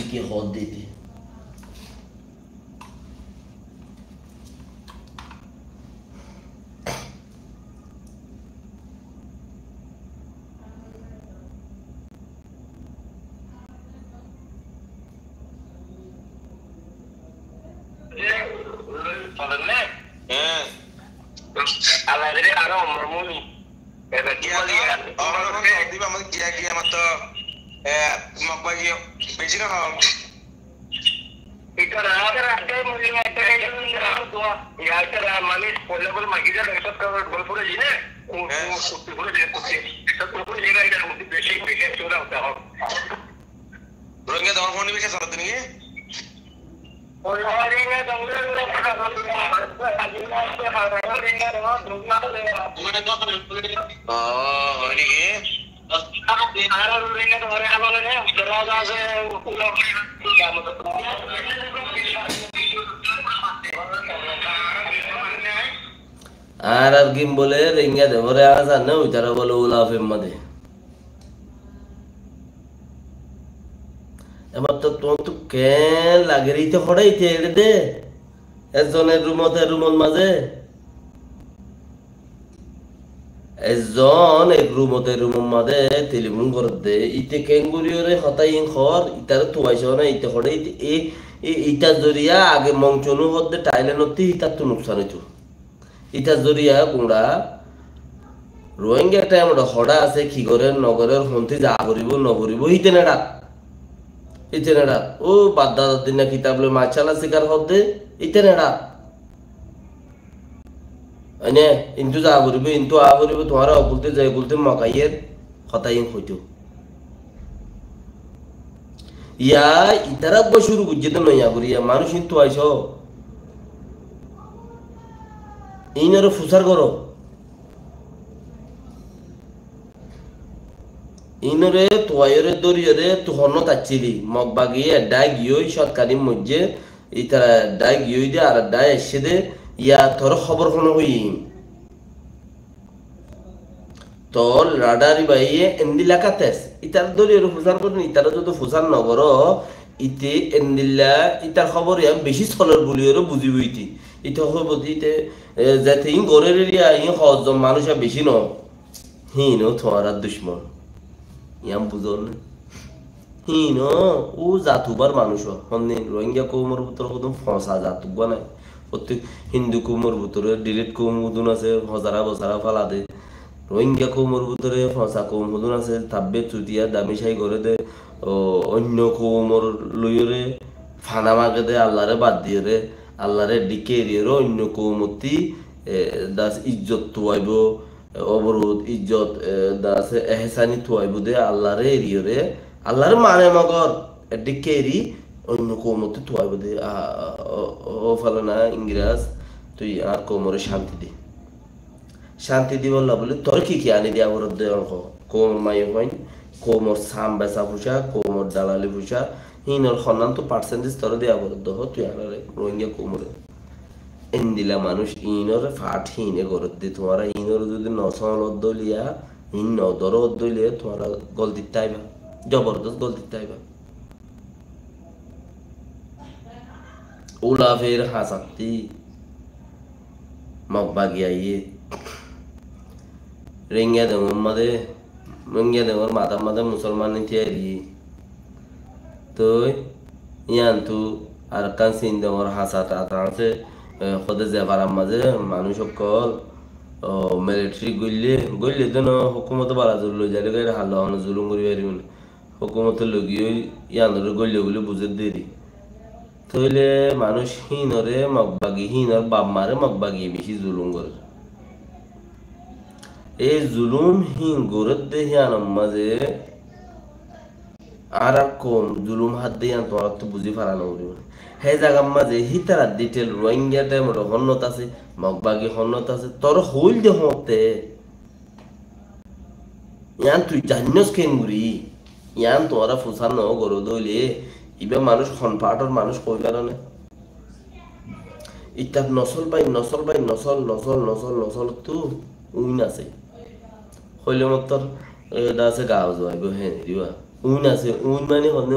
কি হদ দিতে আর গিম বলে রেঙ্গা দে ওরে আসার না ওই তারা বলে উলাফের মধ্যে এবার তো তোমার তো কেন লাগে রিতে হড়াইতে এড়ে দে একজনের রুমত মাঝে একজন এক রুমের মাঝে টেলিফোন করে দে ইতে কেঙ্গুরিওরে হতাই খর ইতার তুয়াইছ না ইতে হড়াইতে ইটা জরিয়া আগে মংচনু হতে টাইলেনতে ইতার তো নুকসান হইতো ইটা জরিয়া গুঁড়া রোহিঙ্গা একটা এমন হড়া আছে কি করে নগরের হন্তি যা করিব নকরিব ইতে নেড়া ও বাদ দিন না কিতাবলে মাছালা শিকার হতে ইতে নেড়া এনে ইন্তু যা করিব ইন্তু আ করিব তোমার বলতে যাই বলতে মকাইয়ের হতাই হইতো ইয়া ইতারা বসুর বুঝতে নইয়া করিয়া মানুষ কিন্তু আইস ইনরে ফুসার করো ইনরে তোয়াইরে দরিয়রে তুহন তাচ্ছিলি মগ বাগিয়ে ডাই গিয়ে সরকারি মধ্যে ইতারা ডাই গিয়ে দে আর ডাই এসে দে ইয়া তোর খবর কোনো হই তোর রাডারি বাইয়ে এন্দিলা কাতেস ইতার দরিয়রে ফুসার করুন ইতারা যদি ফুসার নগর ইতে এন্দিলা ইতার খবর ইয়া বেশি ছলর বলিওরে বুঝিব ইতে হইব ইতে যাতে ইন গরের এরিয়া ইন হজম মানুষ বেশি ন হিন তোমার দুশ্মন ইয়াম বুঝন হিন ও জাতুবার মানুষ হন্দিন রোহিঙ্গা কৌমর ভিতরে কদম ফসা জাতুবা নাই প্রত্যেক হিন্দু কৌমর ভিতরে ডিলেট কৌম হুদুন আছে হজারা বসারা ফালা দে রোহিঙ্গা কৌমর ভিতরে ফসা কৌম হুদুন আছে তাব্বে চুতিয়া দামিশাই করে দে অন্য কৌমর লইরে ফানা মাগে দে আল্লাহরে বাদ দিয়ে রে আল্লাহরে ডিকে এরিয়ে অন্য কৌমতি দাস ইজ্জত তুয়াইব অবরোধ ইজ্জত দাস এহসানি তুয়াইব দে আল্লাহরে এরিয়ে রে আল্লাহরে মানে মগর ডিকে এরি অন্য কৌমতি তুয়াইব দে ও ফালানা ইংরেজ তুই আর কৌমরে শান্তি দি বললা বলে তোর কি আনি দিয়া অবরোধ দে অঙ্ক কৌমর মাই হইন কৌমর সাম বেচা ফুসা কৌমর দালালি ফুসা হিনর খনান তো পার্সেন্টেজ তোর দিয়া অবরোধ হ তুই আর রোহিঙ্গা কৌমরে এন্দিলা মানুষ ইনর ফাট হিনে গরত দি তোমারা ইনর যদি নসল দলিয়া ইন নদর দলিয়া তোমারা গল দিতে আইবা জবরদস্ত গল দিতে আইবা উলাফের হাসাতি মগবাগি আইয়ে রেঙ্গা দেমর মাদে রোহিঙ্গা দেমর মাতার মাদে মুসলমান নিতে তো ইয়ান তু আর কান সিন দেমর হাসাটা আছে খোদে যাবার মাঝে মানুষ সকল মিলিটারি গইলে তো হুকুমত বালা জুল যাইলে গাড়ি হাল জুলুম করি পারিব না হুকুমত লগিয়ে ইয়ানরে গইলে বলে বুঝে দেরি তইলে মানুষ হিনরে মগবাগি হিনর বাপ মারে মগবাগি বেশি জুলুম করে এই জুলুম হিন গরত দে হিয়ান মাঝে আর কম জুলুম হাত দিয়ে তোমার তো বুঝি ফারানো করিব হে জায়গার মাঝে হিতারা ডিটেল রোহিঙ্গা টাইমর হন্নত আছে মগবাগি হন্নত আছে তোর হইল দে হতে ইয়ান তুই জানিস কেন গুরি ইয়ান তোরা ফুসানো গরো দইলে ইবে মানুষ খনপাটর মানুষ কই কারণে ইতাব নসল তু উইন আছে হইলে মতর দাসে গাও যাইব হে দিবা উইন আছে উইন মানে